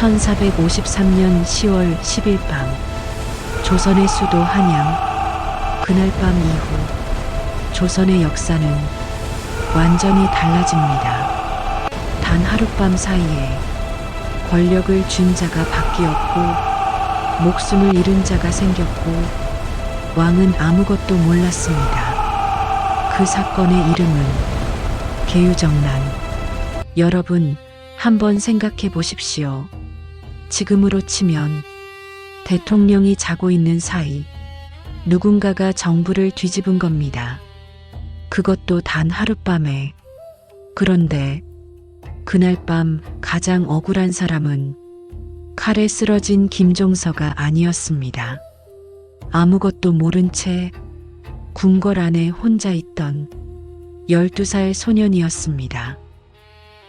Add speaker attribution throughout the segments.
Speaker 1: 1453년 10월 10일 밤 조선의 수도 한양. 그날 밤 이후 조선의 역사는 완전히 달라집니다. 단 하룻밤 사이에 권력을 쥔 자가 바뀌었고 목숨을 잃은 자가 생겼고 왕은 아무것도 몰랐습니다. 그 사건의 이름은 계유정난. 여러분, 한번 생각해 보십시오. 지금으로 치면 대통령이 자고 있는 사이 누군가가 정부를 뒤집은 겁니다. 그것도 단 하룻밤에. 그런데 그날 밤 가장 억울한 사람은 칼에 쓰러진 김종서가 아니었습니다. 아무것도 모른 채 궁궐 안에 혼자 있던 12살 소년이었습니다.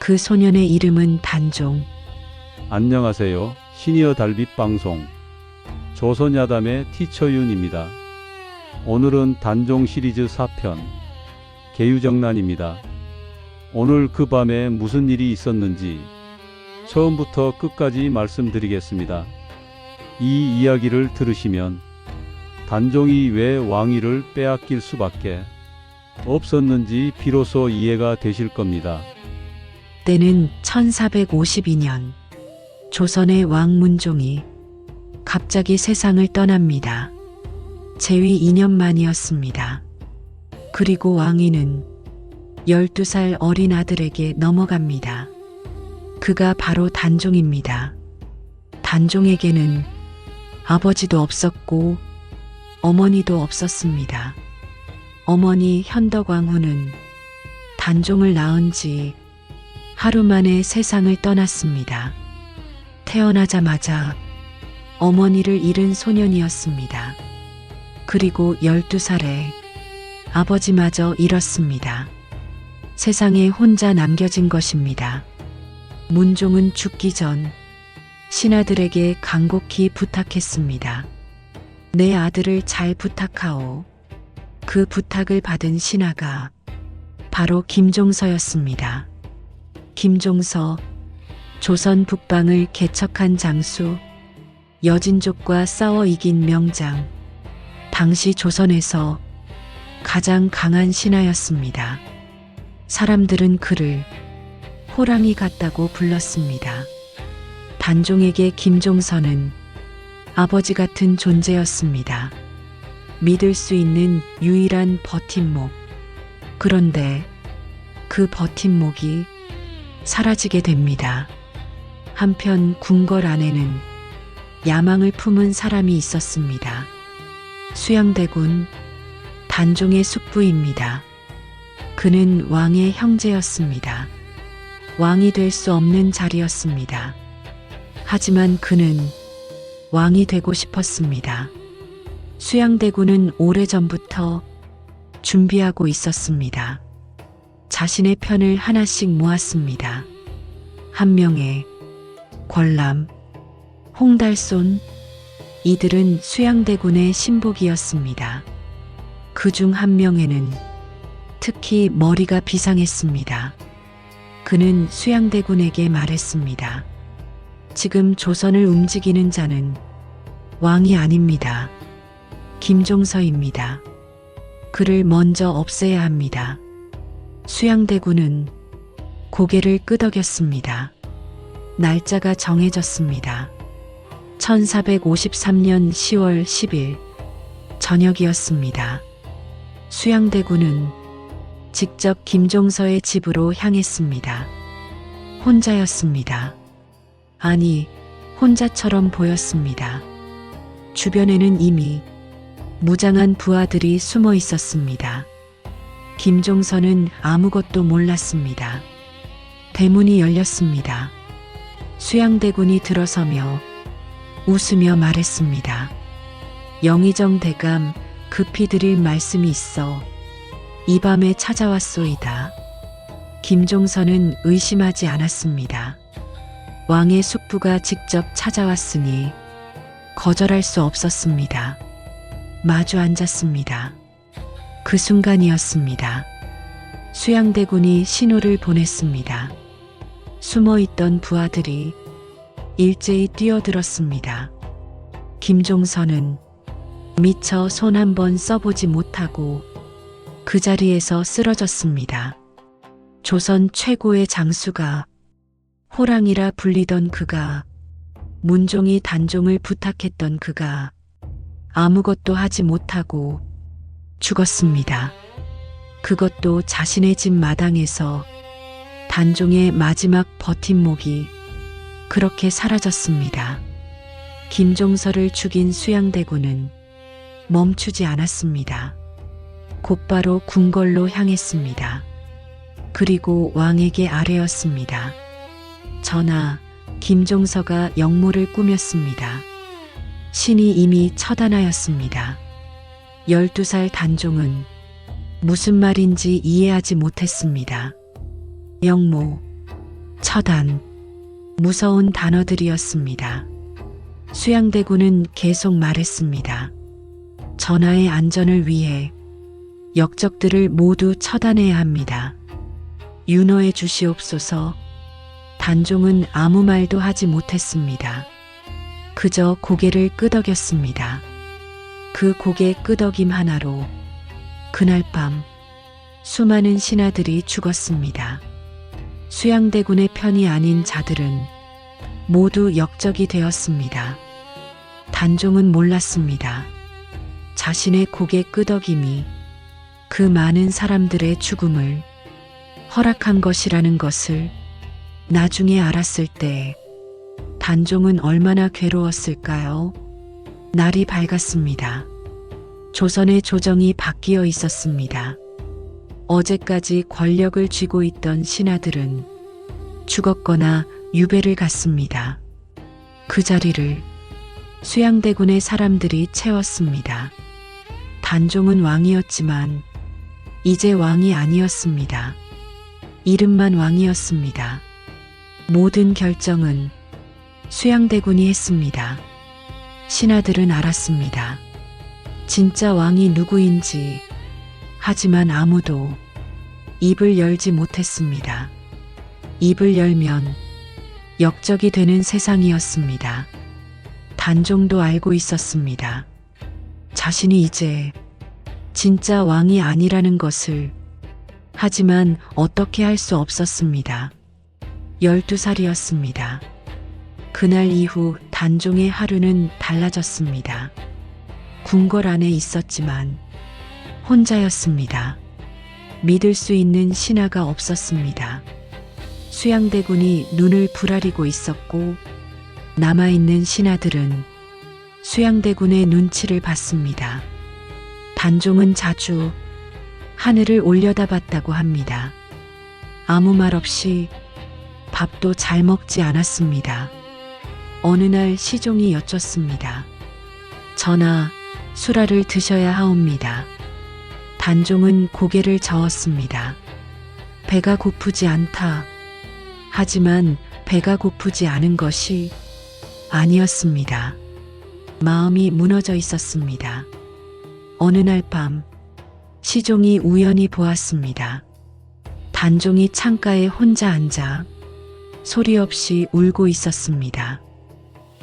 Speaker 1: 그 소년의 이름은 단종.
Speaker 2: 안녕하세요. 시니어 달빛 방송 조선야담의 티처윤입니다. 오늘은 단종 시리즈 4편 계유정난입니다. 오늘 그 밤에 무슨 일이 있었는지 처음부터 끝까지 말씀드리겠습니다. 이 이야기를 들으시면 단종이 왜 왕위를 빼앗길 수밖에 없었는지 비로소 이해가 되실 겁니다.
Speaker 1: 때는 1452년 조선의 왕 문종이 갑자기 세상을 떠납니다. 재위 2년 만이었습니다. 그리고 왕위는 12살 어린 아들에게 넘어갑니다. 그가 바로 단종입니다. 단종에게는 아버지도 없었고 어머니도 없었습니다. 어머니 현덕왕후는 단종을 낳은 지 하루 만에 세상을 떠났습니다. 태어나자마자 어머니를 잃은 소년이었습니다. 그리고 12살에 아버지마저 잃었습니다. 세상에 혼자 남겨진 것입니다. 문종은 죽기 전 신하들에게 간곡히 부탁했습니다. 내 아들을 잘 부탁하오. 그 부탁을 받은 신하가 바로 김종서였습니다. 김종서, 조선 북방을 개척한 장수, 여진족과 싸워 이긴 명장, 당시 조선에서 가장 강한 신하였습니다. 사람들은 그를 호랑이 같다고 불렀습니다. 단종에게 김종서는 아버지 같은 존재였습니다. 믿을 수 있는 유일한 버팀목. 그런데 그 버팀목이 사라지게 됩니다. 한편 궁궐 안에는 야망을 품은 사람이 있었습니다. 수양대군, 단종의 숙부입니다. 그는 왕의 형제였습니다. 왕이 될 수 없는 자리였습니다. 하지만 그는 왕이 되고 싶었습니다. 수양대군은 오래전부터 준비하고 있었습니다. 자신의 편을 하나씩 모았습니다. 한 명의 권람, 홍달손, 이들은 수양대군의 신복이었습니다. 그 중 한 명에는 특히 머리가 비상했습니다. 그는 수양대군에게 말했습니다. 지금 조선을 움직이는 자는 왕이 아닙니다. 김종서입니다. 그를 먼저 없애야 합니다. 수양대군은 고개를 끄덕였습니다. 날짜가 정해졌습니다. 1453년 10월 10일 저녁이었습니다. 수양대군은 직접 김종서의 집으로 향했습니다. 혼자였습니다. 아니, 혼자처럼 보였습니다. 주변에는 이미 무장한 부하들이 숨어 있었습니다. 김종서는 아무것도 몰랐습니다. 대문이 열렸습니다. 수양대군이 들어서며 웃으며 말했습니다. 영의정 대감, 급히 드릴 말씀이 있어 이 밤에 찾아왔소이다. 김종서는 의심하지 않았습니다. 왕의 숙부가 직접 찾아왔으니 거절할 수 없었습니다. 마주 앉았습니다. 그 순간이었습니다. 수양대군이 신호를 보냈습니다. 숨어있던 부하들이 일제히 뛰어들었습니다. 김종선은 미처 손 한 번 써보지 못하고 그 자리에서 쓰러졌습니다. 조선 최고의 장수가, 호랑이라 불리던 그가, 문종이 단종을 부탁했던 그가 아무것도 하지 못하고 죽었습니다. 그것도 자신의 집 마당에서 단종의 마지막 버팀목이 그렇게 사라졌습니다. 김종서를 죽인 수양대군은 멈추지 않았습니다. 곧바로 궁궐로 향했습니다. 그리고 왕에게 아뢰었습니다. 전하, 김종서가 역모를 꾸몄습니다. 신이 이미 처단하였습니다. 12살 단종은 무슨 말인지 이해하지 못했습니다. 역모, 처단, 무서운 단어들이었습니다. 수양대군은 계속 말했습니다. 전하의 안전을 위해 역적들을 모두 처단해야 합니다. 윤호해 주시옵소서. 단종은 아무 말도 하지 못했습니다. 그저 고개를 끄덕였습니다. 그 고개 끄덕임 하나로 그날 밤 수많은 신하들이 죽었습니다. 수양대군의 편이 아닌 자들은 모두 역적이 되었습니다. 단종은 몰랐습니다. 자신의 고개 끄덕임이 그 많은 사람들의 죽음을 허락한 것이라는 것을 나중에 알았을 때 단종은 얼마나 괴로웠을까요? 날이 밝았습니다. 조선의 조정이 바뀌어 있었습니다. 어제까지 권력을 쥐고 있던 신하들은 죽었거나 유배를 갔습니다. 그 자리를 수양대군의 사람들이 채웠습니다. 단종은 왕이었지만 이제 왕이 아니었습니다. 이름만 왕이었습니다. 모든 결정은 수양대군이 했습니다. 신하들은 알았습니다. 진짜 왕이 누구인지. 하지만 아무도 입을 열지 못했습니다. 입을 열면 역적이 되는 세상이었습니다. 단종도 알고 있었습니다. 자신이 이제 진짜 왕이 아니라는 것을. 하지만 어떻게 할 수 없었습니다. 12살이었습니다. 그날 이후 단종의 하루는 달라졌습니다. 궁궐 안에 있었지만 혼자였습니다. 믿을 수 있는 신하가 없었습니다. 수양대군이 눈을 부라리고 있었고 남아있는 신하들은 수양대군의 눈치를 봤습니다. 단종은 자주 하늘을 올려다봤다고 합니다. 아무 말 없이 밥도 잘 먹지 않았습니다. 어느 날 시종이 여쭙습니다. 전하, 수라를 드셔야 하옵니다. 단종은 고개를 저었습니다. 배가 고프지 않다. 하지만 배가 고프지 않은 것이 아니었습니다. 마음이 무너져 있었습니다. 어느 날 밤 시종이 우연히 보았습니다. 단종이 창가에 혼자 앉아 소리 없이 울고 있었습니다.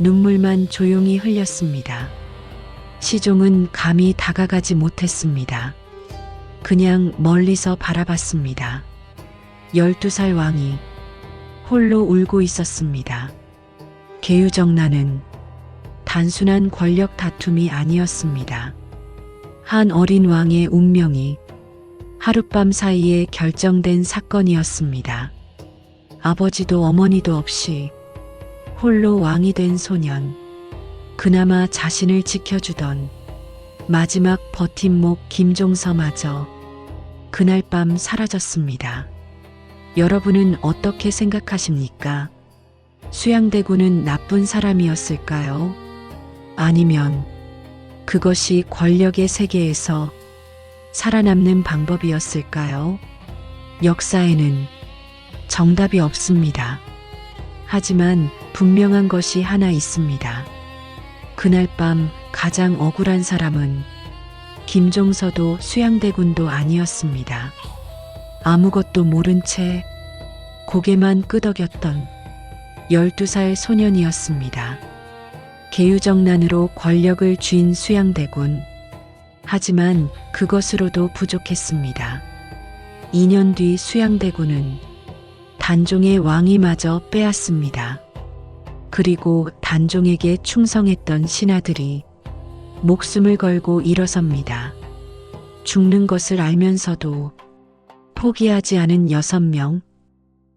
Speaker 1: 눈물만 조용히 흘렸습니다. 시종은 감히 다가가지 못했습니다. 그냥 멀리서 바라봤습니다. 12살 왕이 홀로 울고 있었습니다. 계유정난은 단순한 권력 다툼이 아니었습니다. 한 어린 왕의 운명이 하룻밤 사이에 결정된 사건이었습니다. 아버지도 어머니도 없이 홀로 왕이 된 소년, 그나마 자신을 지켜주던 마지막 버팀목 김종서마저 그날 밤 사라졌습니다. 여러분은 어떻게 생각하십니까? 수양대군은 나쁜 사람이었을까요? 아니면 그것이 권력의 세계에서 살아남는 방법이었을까요? 역사에는 정답이 없습니다. 하지만 분명한 것이 하나 있습니다. 그날 밤 가장 억울한 사람은 김종서도 수양대군도 아니었습니다. 아무것도 모른 채 고개만 끄덕였던 12살 소년이었습니다. 계유정난으로 권력을 쥔 수양대군. 하지만 그것으로도 부족했습니다. 2년 뒤 수양대군은 단종의 왕위마저 빼앗습니다. 그리고 단종에게 충성했던 신하들이 목숨을 걸고 일어섭니다. 죽는 것을 알면서도 포기하지 않은 6명,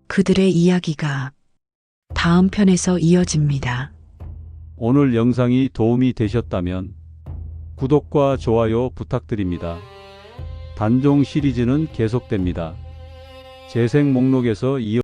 Speaker 1: 그들의 이야기가 다음 편에서 이어집니다.
Speaker 2: 오늘 영상이 도움이 되셨다면 구독과 좋아요 부탁드립니다. 단종 시리즈는 계속됩니다. 재생 목록에서 이어